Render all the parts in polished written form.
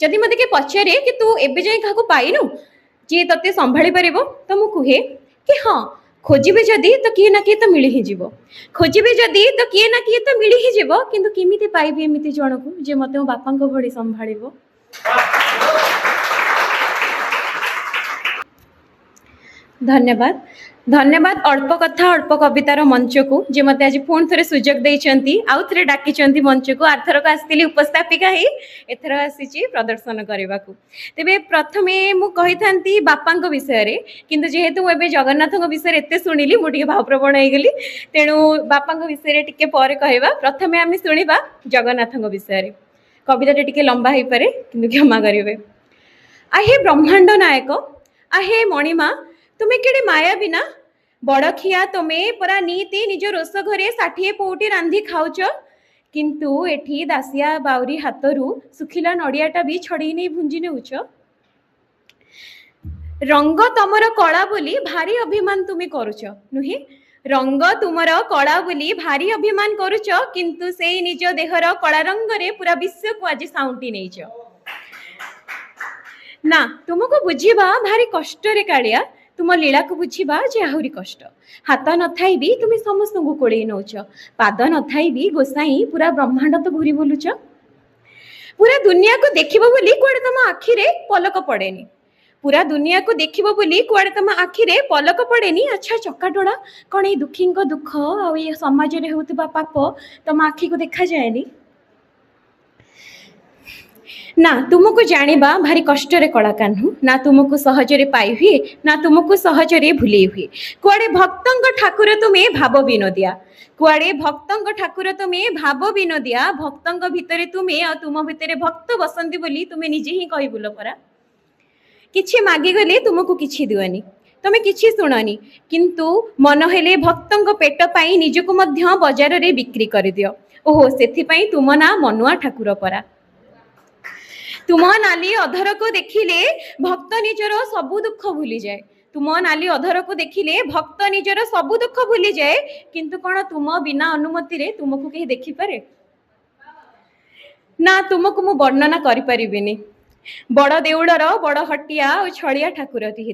जदि मते के पचारे कि तू एबे जाए क्या पाइनु जी ते संभाली पार तो मुझे कहे कि हाँ खोजे जदि तो किए ना किए तो मिली ही जीव खोजे जदि तो किए ना किए तो मिली ही जीव किंतु केमिति पाइबी एमिति जन को जे मते मो बापा भली संभाल। धन्यवाद धन्यवाद अल्प कथा अल्प कवितार मंच को जे मते आज पुणी थे सुजोग देइचंती आउ थे डाकी मंच को आरथरक आसती उपस्थापिका ही एथर आसी प्रदर्शन करने को तेरे प्रथमे मु कही था बापा विषय रे किंतु जेहेतु मुझे जगन्नाथ विषय एत शुणिली मुझे भावप्रवण हो गली तेणु बापा विषय टिके पर कहवा प्रथमे आम शुणा जगन्नाथ विषय कविता टिके लंबा हो पारे कि क्षमा करेंगे। आहे ब्रह्मांड नायक आहे मणिमा तुम्हें केड़े माया बिना बड़खिया तुम्हें परा नीति निज रोष घरे 60 पौटी रांधि खाऊच किंतु एठी दासिया बाउरी हाथरू सुखिला नड़ियाटा भी छड़ी नहीं भुंजी नेउच रंग तमर कला बोली भारी अभिमान तुम्हें करुच नुहे रंग तुमर कला बोली भारी अभिमान करुच किंतु से निज देहर कला रंग रे पूरा विश्व को आज साउंटी नहींच ना तुमको बुझीबा भारी कष्ट रे कालिया तुम लीला को बुझीबा जे आहुरी कष्ट हाथ न थाई भी तुम समस्त को कोड़े नौच पाद न थाई भी गोसाई पूरा ब्रह्मांड तो घूरी बुलुच पूरा दुनिया को देखिबो बोली कुआडे तुम आखिरे पलक पड़ेनी पूरा दुनिया को देखिबो बोली कुआडे तुम आखिरे पलक पड़ेनी। अच्छा चक्काटोड़ा कौन ये दुखी दुख आ समाज रे होउतबा पाप तुम आखि को देखा जाएनी ना तुमको जानिबा भारी कष्ट रे कलाकार हूँ ना तुमको सहजरे पाई हुए ना तुमको सहजरे भूले हुए कुआडे भक्तंग ठाकुर तुम्हें भाव विनोदिया कुआडे भक्तंग ठाकुर तुम्हें भाव विनोदिया भक्तंग भितरे तुम्हें आ तुम भितरे भक्त बसंती बोली तुम्हें निजे ही कही बुल परा किछि मागी गले तुमको किछि दिवनी तुम्हें किछि शुणनी किंतु मन हेले भक्तंग पेट पाई निजको मध्य बाजार रे बिक्री कर दियो ओहो सेथि पई तुम ना मनुआ ठाकुर परा तुम नाली अधर को देखिले भक्त निजर सबु दुख भूली जाए तुम नाली अधर को देखिले भक्त निजर सबु दुख भूली जाए किंतु कौन तुम बिना अनुमति रे तुमको कहीं देखि पारे ना तुमको मु वर्णना करि परिबिनी बड़ देउड़र बड़ हटिया और छड़िया ठाकुर हे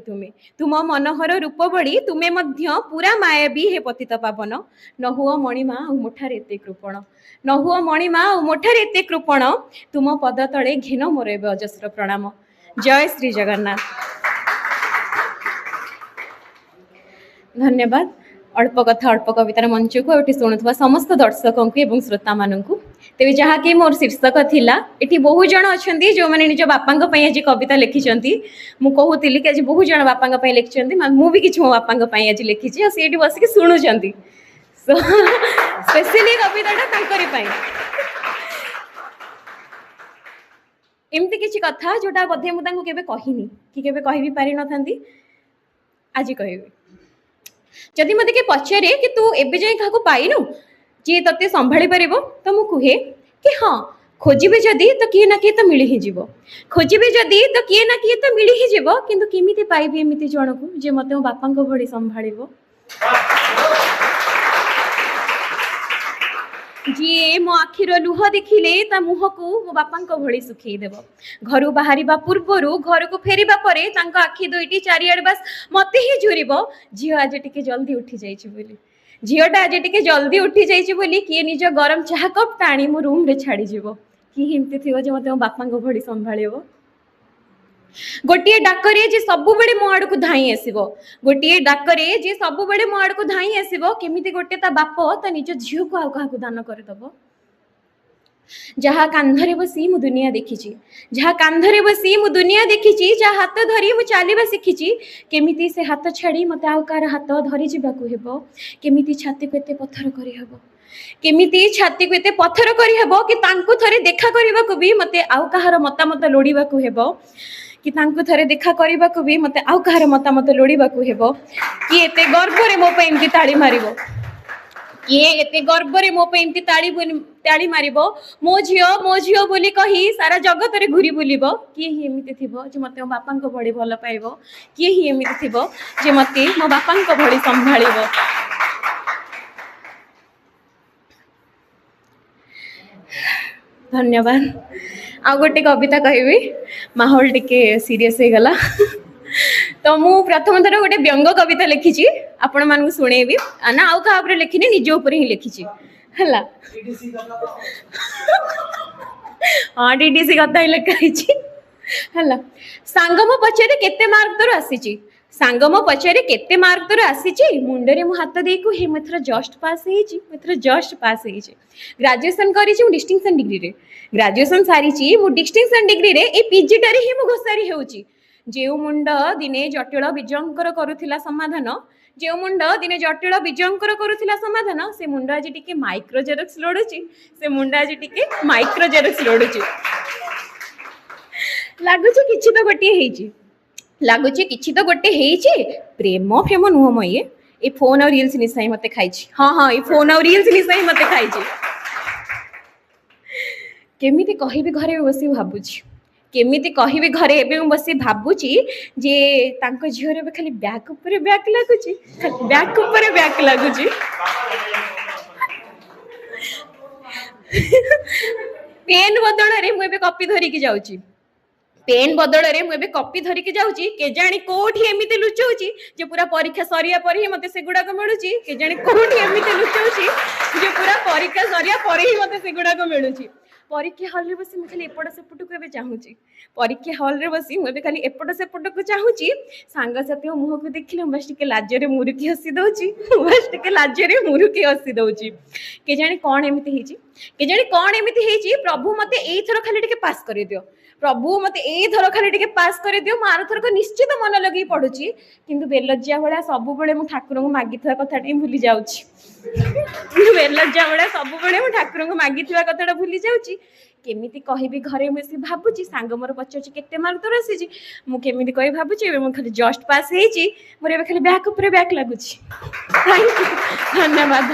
तुम मनोहर रूप बड़ी तुम्हें मध्य पूरा मायाबी हे पतित पावन न हुआ मणिमा मुठार एते कृपण न हुआ मणिमा मुठार एते कृपण तुम पद तले घेन मोर एबे अजस्र प्रणाम। जय श्री जगन्नाथ। धन्यवाद अल्प कथा अल्प कवितार मंच को ये शुणुवा समस्त दर्शकों को श्रोता मानू तेज जहाँ कि मोर शीर्षक थिला एटी बहु जन अच्छा जो मैंने निज बापा आज कविता लिखिं मुझे कि आज बहु जन बापा लिखिं मुझे कि मो बापा आज लिखी सी बसिक शुणुंट स्पेशली कविता एमती किसी कथा जोटा बोधे मुझे कहनी कि कह पारि न आज कह जदि मते के पचारे कि तू एबे जाए क्या पाइनु जी ते संभाली पार तो मुझे कहे कि हाँ खोजे जदि तो किए ना किए तो मिली ही जीव खोजे जदि तो किए ना किए तो मिली ही जीव किंतु केमिति पाइबी एमिति जन को जे मते मो बापा भली संभाल जी मो आखिर लुह देखिले ता मुह को मो बापा भली सुखई देव घर बाहर पूर्वर घर को फेरिबा परे तांको आखि दुईटी चारिआडे बस मते ही झुरिब झील आज टिके जल्दी उठी जाइछि बोली झीलटा आज टिके जल्दी उठी जाइछि बोली किए निज गरम चाह कप टाणी मो रूम रे छाड़ी जीवो कि हिमती थिवो जे मते मो बापा भली संभाळिबो गोटे डाकरे जे सबु बेले मो आड़ को धाई आसीबो गोटे डाकरे जे सबु बेले मो आड़ को धाई आसीबो केमिति गोटे ता बाप ता निज झियो को आउ काहा दान कर दबो जहाँ कांधरे बसी मु दुनिया देखी जहाँ कांधरे बसी मु दुनिया देखी जहाँ हाथ धरी मु चलवा शिखी केमिति से हाथ छाड़ी मत आउ कार हाथ धरी जावाक हेबो केमिति छाती को एते पत्थर करी हेबो केमिति छाती को एते पत्थर करी हेबो कि तांको थरे देखा करबा को भी मते आउ कहार मतामत लोड़ीबा को हेबो कि तांको थरे देखा करबा को भी मते आउ कहार मतामत लोड़ीबा को हेबो कि एते गर्व रे मो पे एमती ताड़ी मारिबो किए एते गर्व रे मो पे एमती ताड़ी मारिबो मो झियो बोली कही सारा जगत रे घुरी बुलिबो किए ही एमिति थिबो जे मते मो बापा को बड़ी भल पाइबो किए ही एमिति थिबो जे मते मो बापा को बड़ी संभाळिबो। धन्यवाद आ गोटे कविता कहबी माहौल टिके सीरियस हो गला तो मु प्रथम थर गोटे व्यंग कविता लिखी आपण मान शुणेबी ना आउ क्या लिखिनी निज उपर ही लिखी है हाँ डीडीसी कथा ही लिखाई है सांग मो पचारे केते मार्क तोर आसी सांग मो पचारे केते मार्क तोर आसी मुंडे मो हाथ दे को हे मथर जस्ट पास हेजी मथर जस्ट पास हेजी ग्रेजुएशन करी मु डिस्टिंक्शन डिग्री रे ग्रेजुएशन सारी मु डिस्टिंक्शन डिग्री रे ए पीजी टारे ही मु घोसारी हेउची जेउ मुंड दिने जटिल विजयंकर करुथिला समाधान जो मुंड दिने जटिल विजयंकर करुथिला समाधान से मुंड आज टिके माइक्रो जेरक्स लोडुची से मुंड आज टिके माइक्रो जेरक्स लोडुची लागुची किछि तो गोटे हेजी लागुची किछि तो गोटे हेजी प्रेम फेम नुह मये ए फोन और रील्स निसाई मते खाइछि हाँ हाँ ए फोन और रील्स निसाई मते खाइछि केमिति कहिबी घरे बसी भाबुची केमिति कहिबी घरे एबे मु बसी भाबुची जे तांको झियो रे खाली बैक ऊपर बैक लागुची बैक ऊपर बैक लागुची पेन बदल रे मु एबे कॉपी धरि के जाउची पेन बदल रे मु एबे कॉपी धरि के जाउची के जानी कोठी एमिति लुचौची जे पूरा परीक्षा सरिया पर ही मते सेगुडा को मिलुची के जानी कोठी एमिति लुचौची जे पूरा परीक्षा सरिया पर ही मते सेगुडा को मिलुची परीक्षा हॉल रे बसी खाली एपट सेपट को चाहूँगी परीक्षा हॉल रे बसी मुझे खाली एपट सेपट को चाहूँगी सांगसाथी मुह को देखिले बस टिके लाजरे मुरुकी हसी दउची बस टिके लाजरे मुरुकी हसी दउची के जानी कौन एमिति हेची के जानी कौन एमिति हेची प्रभु मते एई थरो खाली टिके पास कर दियो प्रभु मते एई थरो खाली टिके पास कर दियो मार थर को निश्चित मन लगी पडुची किंतु बेलज्जा भळा सब बेले मु ठाकुर को मागिथवा कथाटी भूली जाउची बेलज्जा भळा सब बेले मु ठाकुर को मागिथवा कथाटा भूली जाउची केमिति कहिबी घरे मिसी भाबुची सांग मोर पचारची केते मार्क तोर आसीची मु केमिति कहि भाबुची एबे मु खाली जस्ट पास हेची मोर एबे खाली बैक ऊपर बैक लागुची थैंक यू धन्यवाद।